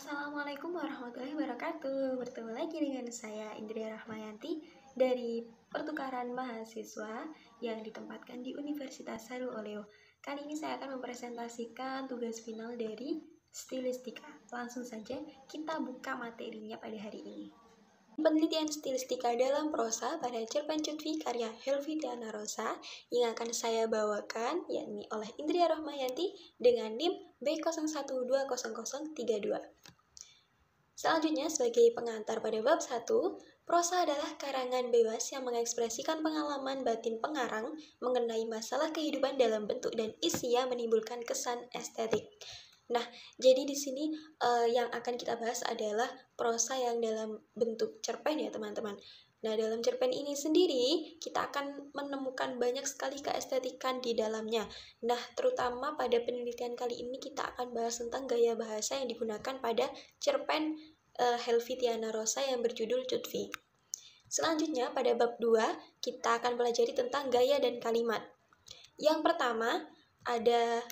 Assalamualaikum warahmatullahi wabarakatuh. Bertemu lagi dengan saya Indria Rahmayanti dari Pertukaran Mahasiswa yang ditempatkan di Universitas Hairul Oleo. Kali ini saya akan mempresentasikan tugas final dari stilistika. Langsung saja kita buka materinya pada hari ini. Penelitian stilistika dalam prosa pada cerpen Cutfi karya Helvi Tiana Rosa yang akan saya bawakan yakni oleh Indria Rahmayanti dengan NIM B01200032. Selanjutnya sebagai pengantar pada bab 1, prosa adalah karangan bebas yang mengekspresikan pengalaman batin pengarang mengenai masalah kehidupan dalam bentuk dan isi yang menimbulkan kesan estetik. Nah, jadi di sini yang akan kita bahas adalah prosa yang dalam bentuk cerpen ya teman-teman. Nah, dalam cerpen ini sendiri kita akan menemukan banyak sekali keestetikan di dalamnya. Nah, terutama pada penelitian kali ini kita akan bahas tentang gaya bahasa yang digunakan pada cerpen Helvi Tiana Rosa yang berjudul Cutfi. Selanjutnya pada bab 2 kita akan pelajari tentang gaya dan kalimat. Yang pertama ada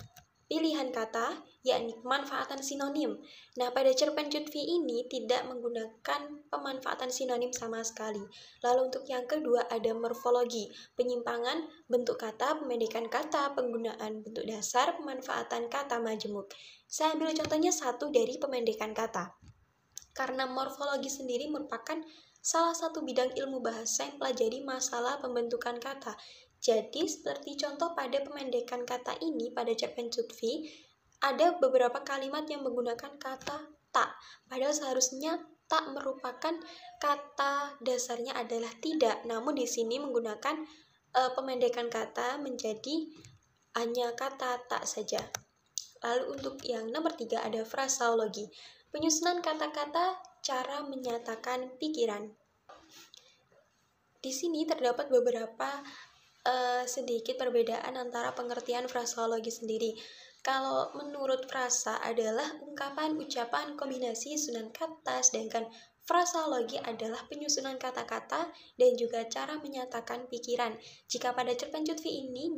pilihan kata, yakni pemanfaatan sinonim. Nah, pada cerpen Cutfi ini tidak menggunakan pemanfaatan sinonim sama sekali. Lalu untuk yang kedua ada morfologi, penyimpangan bentuk kata, pemendekan kata, penggunaan bentuk dasar, pemanfaatan kata majemuk. Saya ambil contohnya satu dari pemendekan kata. Karena morfologi sendiri merupakan salah satu bidang ilmu bahasa yang pelajari masalah pembentukan kata. Jadi, seperti contoh pada pemendekan kata ini pada cerpen Cutfi, ada beberapa kalimat yang menggunakan kata tak, padahal seharusnya tak merupakan kata dasarnya adalah tidak, namun di sini menggunakan pemendekan kata menjadi hanya kata tak saja. Lalu untuk yang nomor 3 ada fraseologi, penyusunan kata-kata, cara menyatakan pikiran. Di sini terdapat beberapa sedikit perbedaan antara pengertian fraseologi sendiri. Kalau menurut frasa adalah ungkapan, ucapan, kombinasi susunan kata, sedangkan fraseologi adalah penyusunan kata-kata dan juga cara menyatakan pikiran. Jika pada cerpen Cutfi ini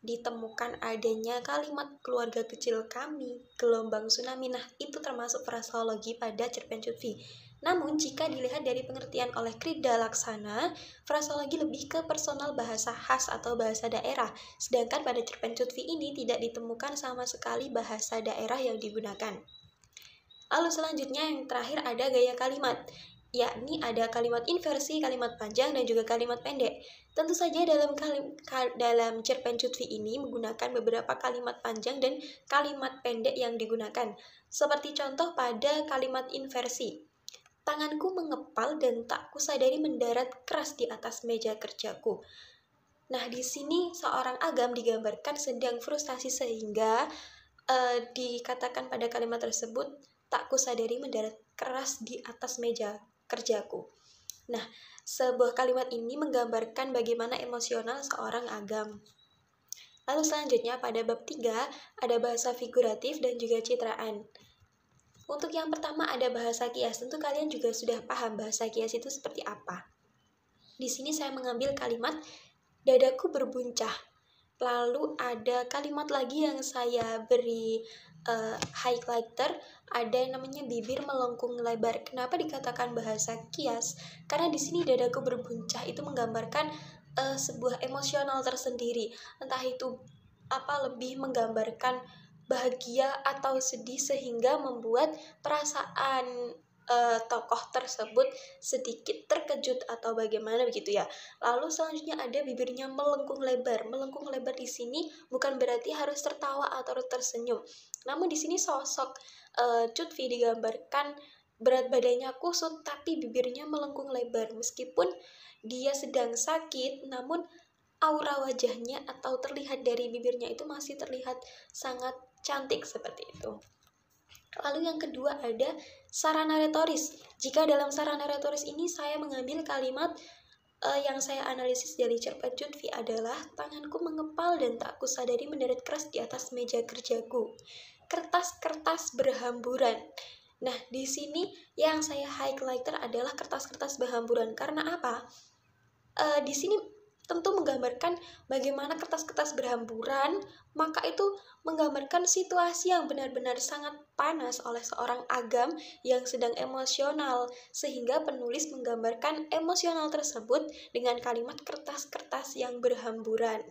ditemukan adanya kalimat keluarga kecil kami, gelombang tsunami, nah itu termasuk fraseologi pada cerpen Cutfi. Namun, jika dilihat dari pengertian oleh Krida Laksana, fraseologi lebih ke personal bahasa khas atau bahasa daerah, sedangkan pada cerpen Cutfi ini tidak ditemukan sama sekali bahasa daerah yang digunakan. Lalu selanjutnya yang terakhir ada gaya kalimat, yakni ada kalimat inversi, kalimat panjang, dan juga kalimat pendek. Tentu saja dalam cerpen Cutfi ini menggunakan beberapa kalimat panjang dan kalimat pendek yang digunakan. Seperti contoh pada kalimat inversi. Tanganku mengepal dan tak kusadari mendarat keras di atas meja kerjaku. Nah, di sini seorang Agam digambarkan sedang frustasi sehingga dikatakan pada kalimat tersebut, tak kusadari mendarat keras di atas meja kerjaku. Nah, sebuah kalimat ini menggambarkan bagaimana emosional seorang Agam. Lalu selanjutnya pada bab 3 ada bahasa figuratif dan juga citraan. Untuk yang pertama ada bahasa kias. Tentu kalian juga sudah paham bahasa kias itu seperti apa. Di sini saya mengambil kalimat dadaku berbuncah. Lalu ada kalimat lagi yang saya beri highlighter, ada yang namanya bibir melengkung lebar. Kenapa dikatakan bahasa kias? Karena di sini dadaku berbuncah itu menggambarkan sebuah emosional tersendiri. Entah itu lebih menggambarkan bahagia atau sedih sehingga membuat perasaan tokoh tersebut sedikit terkejut atau bagaimana begitu ya. Lalu selanjutnya ada bibirnya melengkung lebar. Melengkung lebar di sini bukan berarti harus tertawa atau tersenyum. Namun di sini sosok Cutfi digambarkan berat badannya kusut tapi bibirnya melengkung lebar. Meskipun dia sedang sakit, namun aura wajahnya atau terlihat dari bibirnya itu masih terlihat sangat cantik seperti itu. Lalu yang kedua ada sarana retoris. Jika dalam sarana retoris ini saya mengambil kalimat yang saya analisis dari cerpen Cutfi adalah tanganku mengepal dan tak kusadari mendarat keras di atas meja kerjaku. Kertas-kertas berhamburan. Nah, di sini yang saya highlighter adalah kertas-kertas berhamburan. Karena apa? Di sini tentu menggambarkan bagaimana kertas-kertas berhamburan, maka itu menggambarkan situasi yang benar-benar sangat panas oleh seorang Agam yang sedang emosional, sehingga penulis menggambarkan emosional tersebut dengan kalimat kertas-kertas yang berhamburan.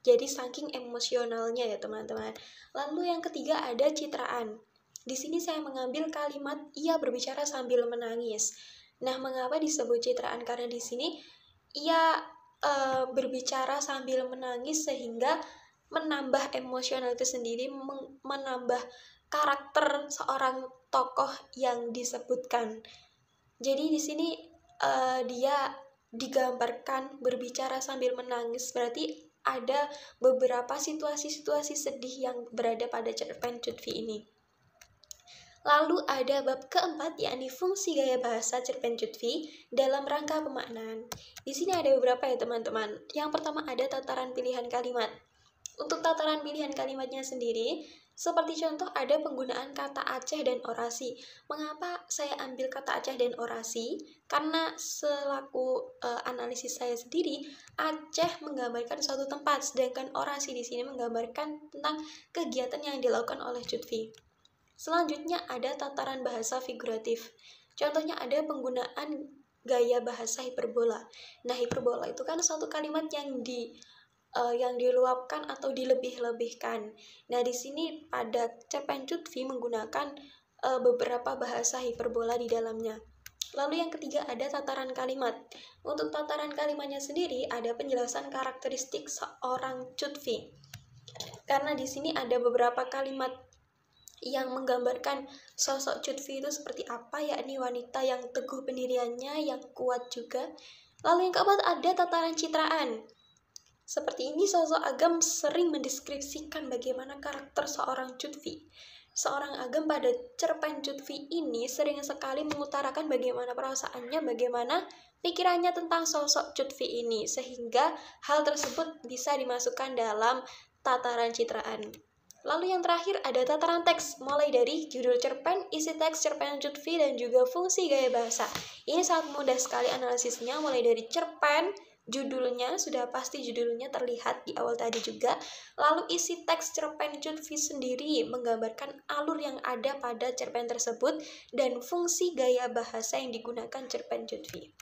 Jadi saking emosionalnya ya teman-teman. Lalu yang ketiga ada citraan. Di sini saya mengambil kalimat ia berbicara sambil menangis. Nah, mengapa disebut citraan? Karena di sini ia berbicara sambil menangis sehingga menambah emosional itu sendiri, menambah karakter seorang tokoh yang disebutkan. Jadi di sini dia digambarkan berbicara sambil menangis, berarti ada beberapa situasi-situasi sedih yang berada pada cerpen Cutfi ini. Lalu ada bab keempat, yakni fungsi gaya bahasa cerpen Cutfi dalam rangka pemaknaan. Di sini ada beberapa ya teman-teman. Yang pertama ada tataran pilihan kalimat. Untuk tataran pilihan kalimatnya sendiri, seperti contoh ada penggunaan kata Aceh dan orasi. Mengapa saya ambil kata Aceh dan orasi? Karena selaku analisis saya sendiri, Aceh menggambarkan suatu tempat, sedangkan orasi di sini menggambarkan tentang kegiatan yang dilakukan oleh Cutfi. Selanjutnya ada tataran bahasa figuratif. Contohnya ada penggunaan gaya bahasa hiperbola. Nah, hiperbola itu kan suatu kalimat yang diluapkan atau dilebih-lebihkan. Nah, di sini pada cerpen Cutfi menggunakan beberapa bahasa hiperbola di dalamnya. Lalu yang ketiga ada tataran kalimat. Untuk tataran kalimatnya sendiri ada penjelasan karakteristik seorang Cutfi. Karena di sini ada beberapa kalimat yang menggambarkan sosok Cutfi itu seperti apa, yakni wanita yang teguh pendiriannya, yang kuat juga. Lalu yang keempat ada tataran citraan. Seperti ini sosok Agam sering mendeskripsikan bagaimana karakter seorang Cutfi. Seorang Agam pada cerpen Cutfi ini sering sekali mengutarakan bagaimana perasaannya, bagaimana pikirannya tentang sosok Cutfi ini, sehingga hal tersebut bisa dimasukkan dalam tataran citraan. Lalu yang terakhir ada tataran teks, mulai dari judul cerpen, isi teks cerpen Cutfi, dan juga fungsi gaya bahasa. Ini sangat mudah sekali analisisnya, mulai dari cerpen, judulnya, sudah pasti judulnya terlihat di awal tadi juga. Lalu isi teks cerpen Cutfi sendiri menggambarkan alur yang ada pada cerpen tersebut, dan fungsi gaya bahasa yang digunakan cerpen Cutfi.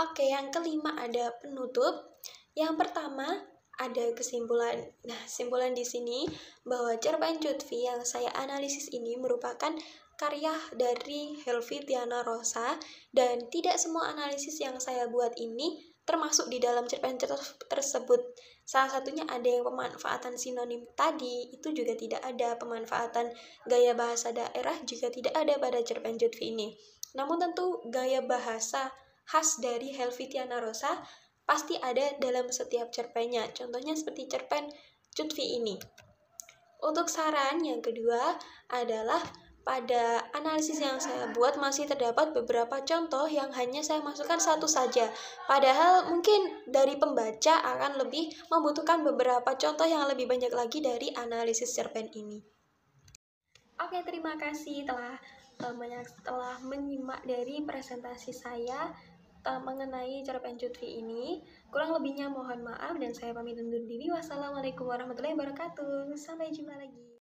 Oke, yang kelima ada penutup. Yang pertama ada kesimpulan. Nah, kesimpulan di sini bahwa cerpen Cutfi yang saya analisis ini merupakan karya dari Helvi Tiana Rosa, dan tidak semua analisis yang saya buat ini termasuk di dalam cerpen tersebut. Salah satunya ada yang pemanfaatan sinonim tadi, itu juga tidak ada. Pemanfaatan gaya bahasa daerah juga tidak ada pada cerpen Cutfi ini. Namun tentu gaya bahasa khas dari Helvi Tiana Rosa pasti ada dalam setiap cerpennya. Contohnya seperti cerpen Cutfi ini. Untuk saran yang kedua adalah pada analisis yang saya buat masih terdapat beberapa contoh yang hanya saya masukkan satu saja. Padahal mungkin dari pembaca akan lebih membutuhkan beberapa contoh yang lebih banyak lagi dari analisis cerpen ini. Oke, terima kasih telah menyimak dari presentasi saya mengenai cerpen Cutfi ini. Kurang lebihnya mohon maaf dan saya pamit undur diri. Wassalamualaikum warahmatullahi wabarakatuh. Sampai jumpa lagi.